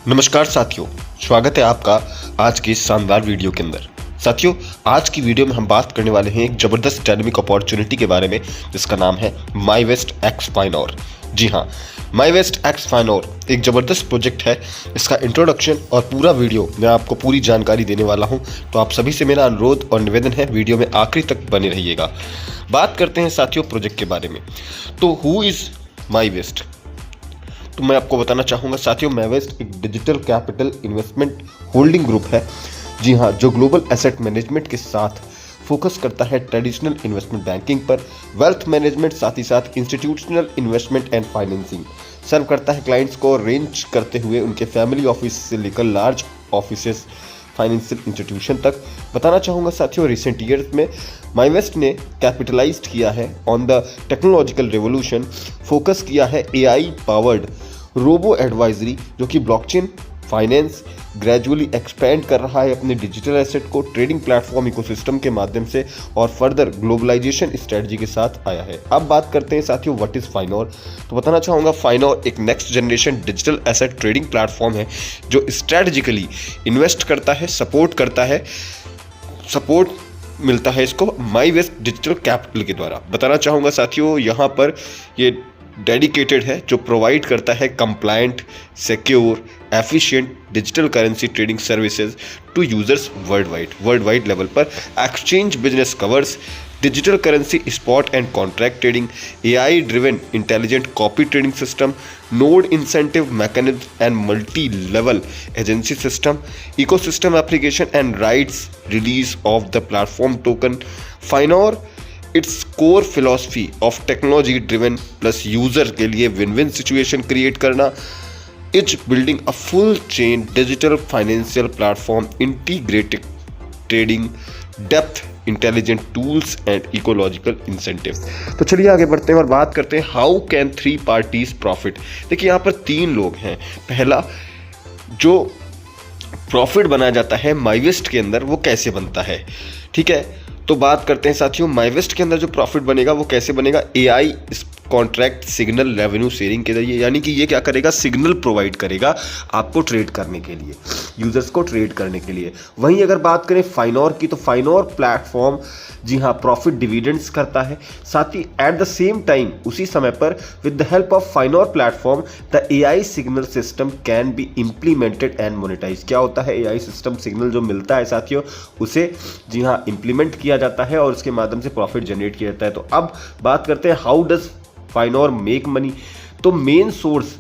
नमस्कार साथियों, स्वागत है आपका आज की इस शानदार वीडियो के अंदर। साथियों, आज की वीडियो में हम बात करने वाले हैं एक ज़बरदस्त डायनेमिक अपॉर्चुनिटी के बारे में जिसका नाम है माईवेस्ट एक्स फाइनोर। जी हाँ, माईवेस्ट एक्स फाइनोर एक ज़बरदस्त प्रोजेक्ट है। इसका इंट्रोडक्शन और पूरा वीडियो मैं आपको पूरी जानकारी देने वाला हूँ, तो आप सभी से मेरा अनुरोध और निवेदन है वीडियो में आखिरी तक बने रहिएगा। बात करते हैं साथियों प्रोजेक्ट के बारे में। तो हु इज़ माईवेस्ट? तो मैं आपको बताना चाहूँगा साथियों, माईवेस्ट एक digital capital investment holding group है। जी हाँ, जो ग्लोबल एसेट मैनेजमेंट के साथ फोकस करता है ट्रेडिशनल इन्वेस्टमेंट बैंकिंग पर, वेल्थ मैनेजमेंट, साथ ही साथ इंस्टीट्यूशनल इन्वेस्टमेंट एंड फाइनेंसिंग सर्व करता है क्लाइंट्स को, रेंज करते हुए उनके फैमिली ऑफिस से लेकर लार्ज ऑफिसेस, फाइनेंशियल इंस्टीट्यूशन तक। बताना चाहूँगा साथियों, रिसेंट ईयर्स में माईवेस्ट ने कैपिटलाइज्ड किया है on the technological revolution, focus किया है एआई पावर्ड रोबो एडवाइजरी, जो कि ब्लॉकचेन फाइनेंस ग्रेजुअली एक्सपेंड कर रहा है अपने डिजिटल एसेट को ट्रेडिंग प्लेटफॉर्म इकोसिस्टम के माध्यम से और फर्दर ग्लोबलाइजेशन स्ट्रेटजी के साथ आया है। अब बात करते हैं साथियों व्हाट इज फाइनोर। तो बताना चाहूँगा, फाइनोर एक next generation digital asset trading platform है जो स्ट्रेटजिकली इन्वेस्ट करता है, सपोर्ट करता है, सपोर्ट मिलता है इसको माईवेस्ट डिजिटल कैपिटल के द्वारा। बताना चाहूँगा साथियों, यहाँ पर ये डेडिकेटेड है जो प्रोवाइड करता है compliant, secure, efficient digital currency trading services to users worldwide level पर। Exchange business covers digital currency spot and contract trading, AI driven intelligent copy trading system, node incentive mechanism and multi level agency system, ecosystem application and rights release of the platform token. Finor its core philosophy of technology driven plus user के लिए win win situation create करना, is building a full chain digital financial platform integrated trading depth intelligent tools and ecological incentive. तो चलिए आगे बढ़ते हैं और बात करते हैं how can three parties profit. देखिए यहाँ पर तीन लोग हैं। पहला जो प्रॉफिट बनाया जाता है माईवेस्ट के अंदर वो कैसे बनता है, ठीक है। तो बात करते हैं साथियों, माईवेस्ट के अंदर जो प्रॉफिट बनेगा वो कैसे बनेगा, AI contract signal revenue sharing के जरिए। यानी कि ये क्या करेगा, सिग्नल प्रोवाइड करेगा आपको ट्रेड करने के लिए, यूजर्स को ट्रेड करने के लिए। वहीं अगर बात करें फाइनोर की, तो फाइनोर प्लेटफॉर्म जी हाँ प्रॉफिट डिविडेंड्स करता है। साथ ही एट द सेम टाइम उसी समय पर with the help of Finor platform the AI signal system can be implemented and monetize. क्या होता है, एआई सिस्टम सिग्नल जो मिलता है साथियों उसे जी हाँ इम्प्लीमेंट किया जाता है और उसके माध्यम से प्रॉफिट जनरेट किया जाता है। तो अब बात करते हैं how does Finor make money. तो मेन सोर्स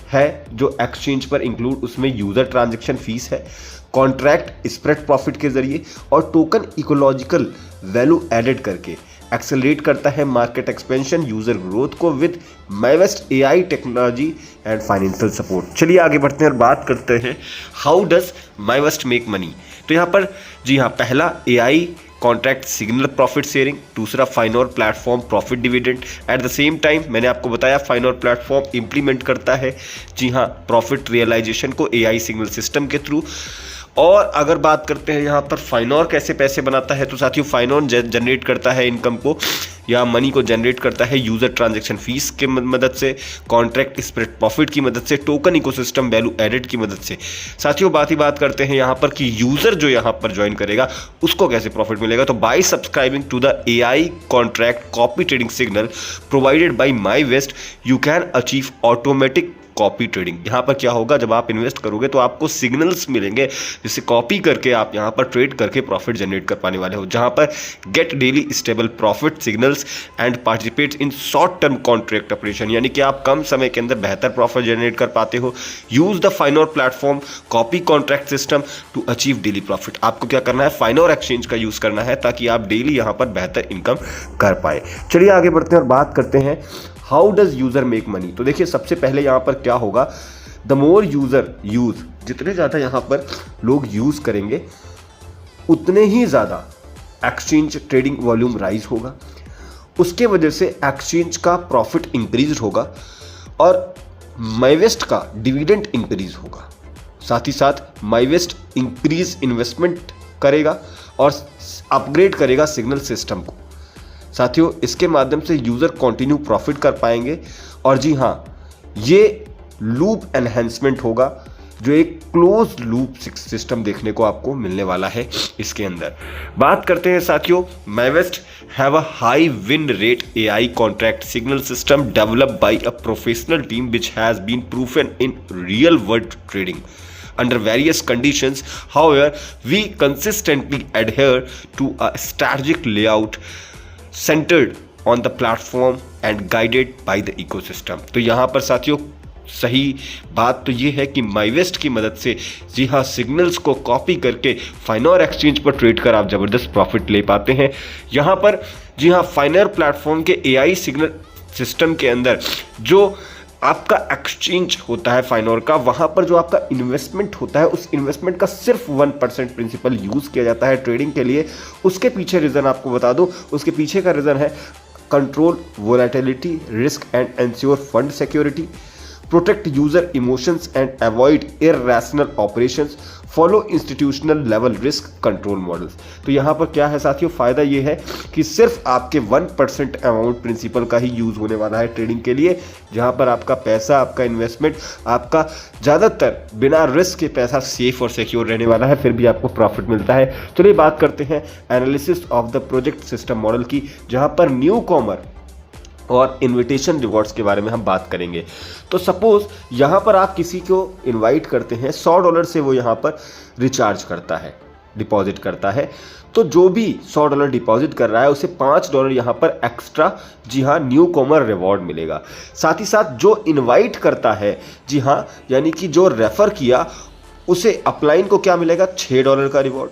है जो एक्सचेंज पर इंक्लूड, उसमें यूजर ट्रांजैक्शन फीस है, कॉन्ट्रैक्ट स्प्रेड प्रॉफिट के जरिए और टोकन इकोलॉजिकल वैल्यू एडेड करके एक्सेलरेट करता है मार्केट एक्सपेंशन, यूजर ग्रोथ को with MyWest AI technology and financial support. चलिए आगे बढ़ते हैं और बात करते हैं how does MyWest make money. तो यहाँ पर जी हाँ, पहला AI contract signal profit sharing, दूसरा Finor platform profit dividend. At the same time मैंने आपको बताया फाइनोर प्लेटफॉर्म इंप्लीमेंट करता है जी हाँ प्रॉफिट रियलाइजेशन को एआई सिग्नल सिस्टम के थ्रू। और अगर बात करते हैं यहाँ पर फाइनोर कैसे पैसे बनाता है, तो साथियों फाइनोर जनरेट करता है इनकम को या मनी को जनरेट करता है यूजर ट्रांजैक्शन फीस की मदद से, कॉन्ट्रैक्ट स्प्रेड प्रॉफिट की मदद से, टोकन इकोसिस्टम वैल्यू एडेड की मदद से। साथियों बात करते हैं यहाँ पर कि यूजर जो यहाँ पर ज्वाइन करेगा उसको कैसे प्रॉफिट मिलेगा। तो by subscribing to the AI contract copy trading signal provided by MyWest you can achieve automatic copy trading. यहाँ पर क्या होगा, जब आप इन्वेस्ट करोगे तो आपको सिग्नल्स मिलेंगे जिसे कॉपी करके आप यहाँ पर ट्रेड करके प्रॉफिट जनरेट कर पाने वाले हो, जहाँ पर gate daily stable profit signals and participate in short term contract operation. यानी कि आप कम समय के अंदर बेहतर प्रॉफिट जनरेट कर पाते हो। Use the Finor platform copy contract system to achieve daily profit. आपको क्या करना है, फाइनोर एक्सचेंज का यूज करना है ताकि आप डेली यहाँ पर बेहतर इनकम कर पाए। चलिए आगे बढ़ते हैं और बात करते हैं how does user make money. तो देखिए सबसे पहले यहाँ पर क्या होगा, द मोर यूजर यूज, जितने ज़्यादा यहाँ पर लोग यूज करेंगे उतने ही ज़्यादा एक्सचेंज ट्रेडिंग वॉल्यूम राइज होगा, उसके वजह से एक्सचेंज का प्रॉफिट इंक्रीज होगा और माईवेस्ट का डिविडेंड इंक्रीज होगा। साथ ही साथ माईवेस्ट इंक्रीज इन्वेस्टमेंट करेगा और अपग्रेड करेगा सिग्नल सिस्टम को। साथियों इसके माध्यम से यूज़र कंटिन्यू प्रॉफिट कर पाएंगे और जी हाँ ये लूप एनहेंसमेंट होगा जो एक क्लोज लूप सिस्टम देखने को आपको मिलने वाला है इसके अंदर। बात करते हैं साथियों, MyWest have a high win rate AI contract signal system developed by a professional team which has been proven in real world trading under various conditions. However, we consistently adhere to a strategic layout centered on the platform and guided by the ecosystem. तो यहाँ पर साथियों सही बात तो ये है कि माइवेस्ट की मदद से जी हाँ सिग्नल्स को कॉपी करके फाइनोर एक्सचेंज पर ट्रेड कर आप ज़बरदस्त प्रॉफिट ले पाते हैं। यहाँ पर जी हाँ फाइनोर प्लेटफॉर्म के AI सिग्नल सिस्टम के अंदर जो आपका एक्सचेंज होता है फाइनोर का, वहाँ पर जो आपका इन्वेस्टमेंट होता है उस इन्वेस्टमेंट का सिर्फ 1% प्रिंसिपल यूज़ किया जाता है ट्रेडिंग के लिए। उसके पीछे रीज़न आपको बता दूं, उसके पीछे का रीज़न है control volatility risk and ensure fund security, protect user emotions and avoid irrational operations, follow institutional level risk control models. तो यहाँ पर क्या है साथियों, फ़ायदा ये है कि सिर्फ आपके 1% अमाउंट प्रिंसिपल का ही यूज़ होने वाला है ट्रेडिंग के लिए, जहाँ पर आपका पैसा, आपका इन्वेस्टमेंट, आपका ज़्यादातर बिना रिस्क के पैसा सेफ और सिक्योर रहने वाला है, फिर भी आपको प्रॉफिट मिलता है। चलिए बात करते हैं analysis of the project system model की, जहाँ पर न्यू कॉमर और इनविटेशन रिवॉर्ड्स के बारे में हम बात करेंगे। तो सपोज यहाँ पर आप किसी को इनवाइट करते हैं, $100 से वो यहाँ पर रिचार्ज करता है, डिपॉजिट करता है, तो जो भी $100 डिपॉजिट कर रहा है उसे $5 यहाँ पर एक्स्ट्रा जी हाँ न्यू कॉमर रिवॉर्ड मिलेगा। साथ ही साथ जो इनवाइट करता है जी हाँ यानी कि जो रेफर किया उसे अपलाइन को क्या मिलेगा, $6 का रिवॉर्ड,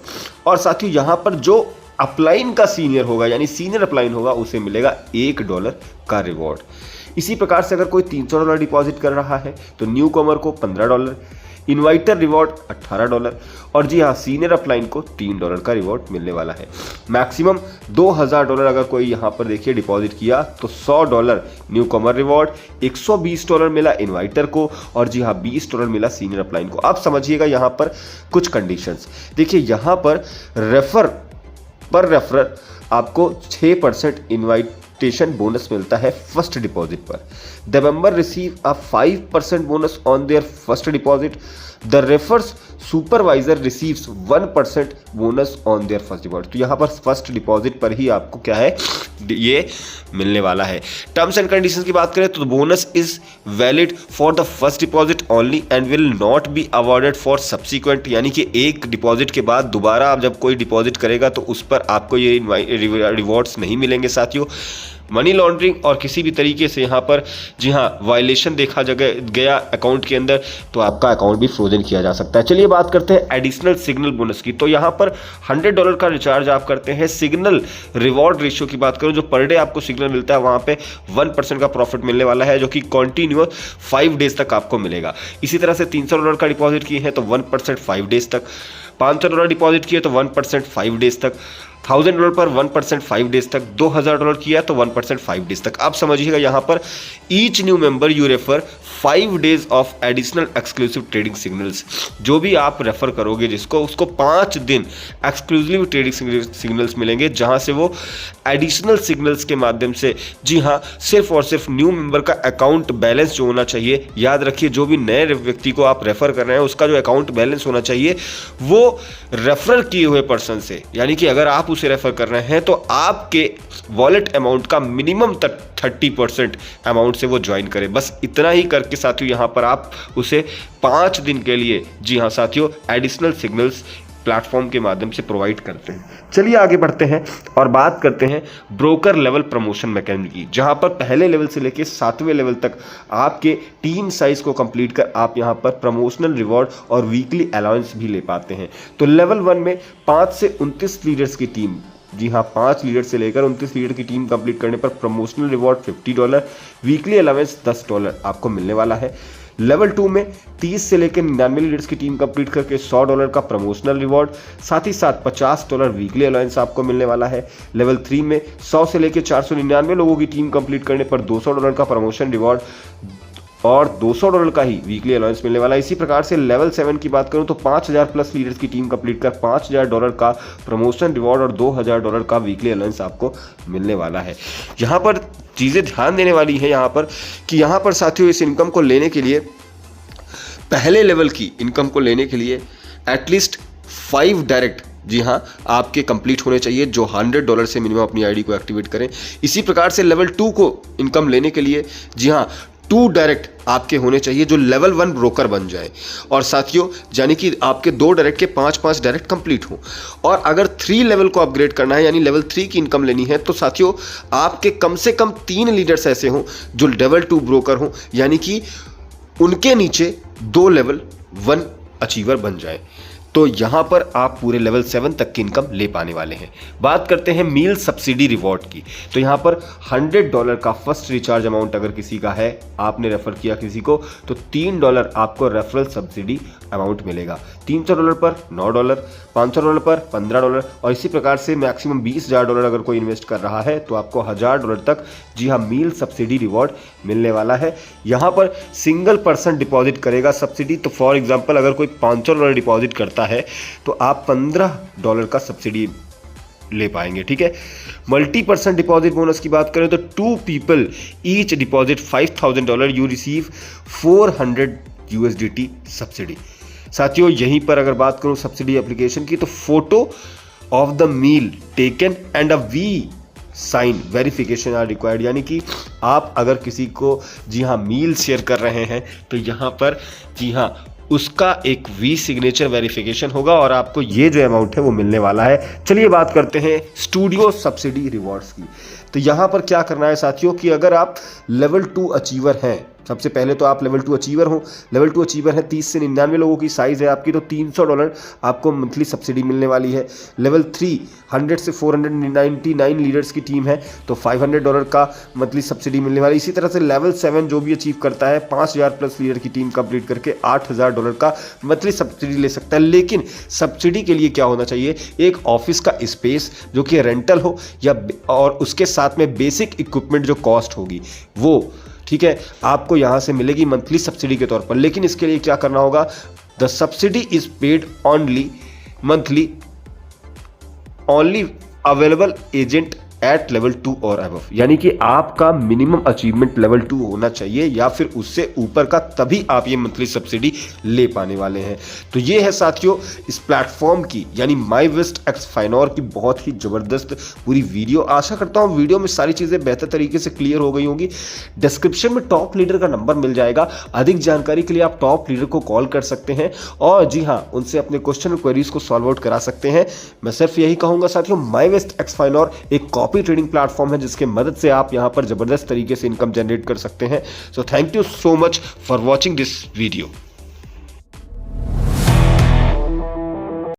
और साथ ही यहाँ पर जो अपलाइन का सीनियर होगा यानी सीनियर अपलाइन होगा उसे मिलेगा $1 का रिवॉर्ड। इसी प्रकार से अगर कोई $300 डिपॉजिट कर रहा है तो न्यू कॉमर को $15, इन्वाइटर रिवॉर्ड $18 और जी हाँ सीनियर अपलाइन को $3 का रिवॉर्ड मिलने वाला है। मैक्सिमम $2000 अगर कोई यहाँ पर देखिए डिपॉजिट किया तो $100 न्यू कॉमर रिवॉर्ड, $120 मिला इन्वाइटर को और जी हाँ $20 मिला सीनियर अपलाइन को। आप समझिएगा यहाँ पर कुछ कंडीशंस देखिए, यहाँ पर रेफरर आपको 6% इन्वाइटेशन बोनस मिलता है फर्स्ट डिपॉजिट पर। The member receive a 5% bonus on their first deposit. The refers supervisor receives 1% bonus on their first deposit. तो यहाँ पर फर्स्ट डिपॉजिट पर ही आपको क्या है ये मिलने वाला है। टर्म्स एंड कंडीशंस की बात करें तो bonus is valid for the first deposit only and will not be awarded for subsequent, यानी कि एक डिपॉजिट के बाद दोबारा आप जब कोई डिपॉजिट करेगा तो उस पर आपको ये रिवॉर्ड्स नहीं मिलेंगे साथियों। मनी लॉन्ड्रिंग और किसी भी तरीके से यहाँ पर जी हाँ वायलेशन देखा गया अकाउंट के अंदर तो आपका अकाउंट भी फ्रोजन किया जा सकता है। चलिए बात करते हैं एडिशनल सिग्नल बोनस की। तो यहाँ पर $100 का रिचार्ज आप करते हैं, सिग्नल रिवॉर्ड रेशियो की बात करूँ जो पर डे आपको सिग्नल मिलता है वहाँ पे 1% का प्रॉफिट मिलने वाला है जो कि कंटिन्यूअस 5 डेज तक आपको मिलेगा। इसी तरह से $300 का डिपॉजिट किए हैं तो 1% 5 डेज तक, $500 डिपॉजिट किए तो 1% 5 डेज तक, $1000 पर 1% 5 डेज तक, $2000 किया तो 1% 5 डेज तक। आप समझिएगा यहाँ पर each new member you refer 5 days of additional exclusive trading signals. जो भी आप रेफर करोगे जिसको उसको 5 दिन एक्सक्लूसिव ट्रेडिंग सिग्नल्स मिलेंगे, जहाँ से वो एडिशनल सिग्नल्स के माध्यम से जी हाँ सिर्फ और सिर्फ न्यू मेंबर का अकाउंट बैलेंस जो होना चाहिए, याद रखिए जो भी नए व्यक्ति को आप रेफर कर रहे हैं उसका जो अकाउंट बैलेंस होना चाहिए वो रेफर किए हुए पर्सन से, यानी कि अगर आप उसे रेफर कर रहे हैं तो आपके वॉलेट अमाउंट का मिनिमम तक 30% अमाउंट से वो ज्वाइन करे। बस इतना ही करके साथियों यहाँ पर आप उसे 5 दिन के लिए जी हाँ साथियों एडिशनल सिग्नल्स प्लेटफॉर्म के माध्यम से प्रोवाइड करते हैं। चलिए आगे बढ़ते हैं और बात करते हैं ब्रोकर लेवल प्रमोशन मैकेनिज्म की, जहां पर पहले लेवल से लेकर 7वें लेवल तक आपके टीम साइज को कंप्लीट कर आप यहां पर प्रमोशनल रिवॉर्ड और वीकली अलाउंस भी ले पाते हैं। तो लेवल 1 में 5 से 29 लीडर्स की टीम, जी हाँ 5 लीडर से लेकर 29 लीडर की टीम कंप्लीट करने पर प्रमोशनल रिवॉर्ड $50, वीकली अलाउंस $10 आपको मिलने वाला है। लेवल 2 में 30 से लेकर 99 लीडर्स की टीम कंप्लीट करके $100 का प्रमोशनल रिवॉर्ड, साथ ही साथ $50 वीकली अलाउंस आपको मिलने वाला है। लेवल 3 में 100 से लेकर 499 लोगों की टीम कंप्लीट करने पर $200 का प्रमोशन रिवॉर्ड और $200 का ही वीकली अलाउंस मिलने वाला है। इसी प्रकार से लेवल 7 की बात करूं तो 5000 प्लस लीडर्स की टीम कंप्लीट कर $5000 का प्रमोशन रिवॉर्ड और $2000 का वीकली अलाउंस आपको मिलने वाला है। यहाँ पर चीज़ें ध्यान देने वाली है यहाँ पर कि यहाँ पर साथियों इस इनकम को लेने के लिए पहले लेवल की इनकम को लेने के लिए एटलीस्ट 5 डायरेक्ट, जी हाँ, आपके कंप्लीट होने चाहिए जो $100 से मिनिमम अपनी आईडी को एक्टिवेट करें। इसी प्रकार से लेवल 2 को इनकम लेने के लिए, जी हाँ, 2 डायरेक्ट आपके होने चाहिए जो लेवल 1 ब्रोकर बन जाए। और साथियों, यानी कि आपके 2 डायरेक्ट के 5-5 डायरेक्ट कंप्लीट हो। और अगर 3 लेवल को अपग्रेड करना है, यानी लेवल 3 की इनकम लेनी है, तो साथियों आपके कम से कम 3 लीडर्स ऐसे हों जो लेवल 2 ब्रोकर हों, यानी कि उनके नीचे 2 लेवल 1 अचीवर बन जाए। तो यहां पर आप पूरे लेवल 7 तक की इनकम ले पाने वाले हैं। बात करते हैं मील सब्सिडी रिवॉर्ड की। तो यहां पर $100 का फर्स्ट रिचार्ज अमाउंट अगर किसी का है, आपने रेफर किया किसी को, तो $3 आपको रेफरल सब्सिडी अमाउंट मिलेगा। $300 पर $9, $500 पर $15, और इसी प्रकार से मैक्सिमम $20,000 अगर कोई इन्वेस्ट कर रहा है तो आपको $1,000 तक, जी हाँ, मील सब्सिडी रिवॉर्ड मिलने वाला है। यहाँ पर सिंगल पर्सन डिपॉजिट करेगा सब्सिडी। तो फॉर एग्जांपल अगर कोई $500 डिपॉजिट करता है तो आप $15 का सब्सिडी ले पाएंगे। ठीक है। मल्टी पर्सन डिपॉजिट बोनस की बात करें तो 2 people each deposit $5,000 you receive $400 USDT subsidy. साथियों, यहीं पर अगर बात करूं सब्सिडी एप्लीकेशन की, तो photo of the meal taken and a V sign verification are required. यानी कि आप अगर किसी को, जी हाँ, मील शेयर कर रहे हैं तो यहाँ पर, जी हाँ, उसका एक वी सिग्नेचर वेरिफिकेशन होगा और आपको ये जो अमाउंट है वो मिलने वाला है। चलिए बात करते हैं स्टूडियो सब्सिडी रिवॉर्ड्स की। तो यहाँ पर क्या करना है साथियों कि अगर आप लेवल 2 अचीवर हैं, सबसे पहले तो आप लेवल 2 अचीवर हो, लेवल 2 अचीवर है, 30 से 99 लोगों की साइज़ है आपकी, तो $300 आपको मंथली सब्सिडी मिलने वाली है। लेवल 3 100 से 499 लीडर्स की टीम है तो $500 का मंथली सब्सिडी मिलने वाली। इसी तरह से लेवल 7 जो भी अचीव करता है 5000 प्लस लीडर की टीम कंप्लीट करके $8000 का मंथली सब्सिडी ले सकता है। लेकिन सब्सिडी के लिए क्या होना चाहिए? एक ऑफिस का स्पेस जो कि रेंटल हो, या और उसके साथ में बेसिक इक्विपमेंट जो कॉस्ट होगी वो, ठीक है, आपको यहां से मिलेगी मंथली सब्सिडी के तौर पर। लेकिन इसके लिए क्या करना होगा? The subsidy is paid only monthly only available agent at level 2 और अबव। यानी कि आपका मिनिमम अचीवमेंट लेवल 2 होना चाहिए या फिर उससे ऊपर का, तभी आप ये मंथली सब्सिडी ले पाने वाले हैं। तो ये है साथियों इस प्लेटफॉर्म की, यानी माईवेस्ट एक्स फाइनोर की बहुत ही जबरदस्त पूरी वीडियो। आशा करता हूं वीडियो में सारी चीजें बेहतर तरीके से क्लियर हो गई होंगी। डिस्क्रिप्शन में टॉप लीडर का नंबर मिल जाएगा। अधिक जानकारी के लिए आप टॉप लीडर को कॉल कर सकते हैं और जी हाँ, उनसे अपने क्वेश्चन और क्वेरीज को सॉल्व आउट करा सकते हैं। मैं सिर्फ यही कहूंगा साथियों, माईवेस्ट एक्स फाइनोर एक कॉपी ट्रेडिंग प्लेटफॉर्म है जिसके मदद से आप यहां पर जबरदस्त तरीके से इनकम जनरेट कर सकते हैं। So thank you so much for watching this video.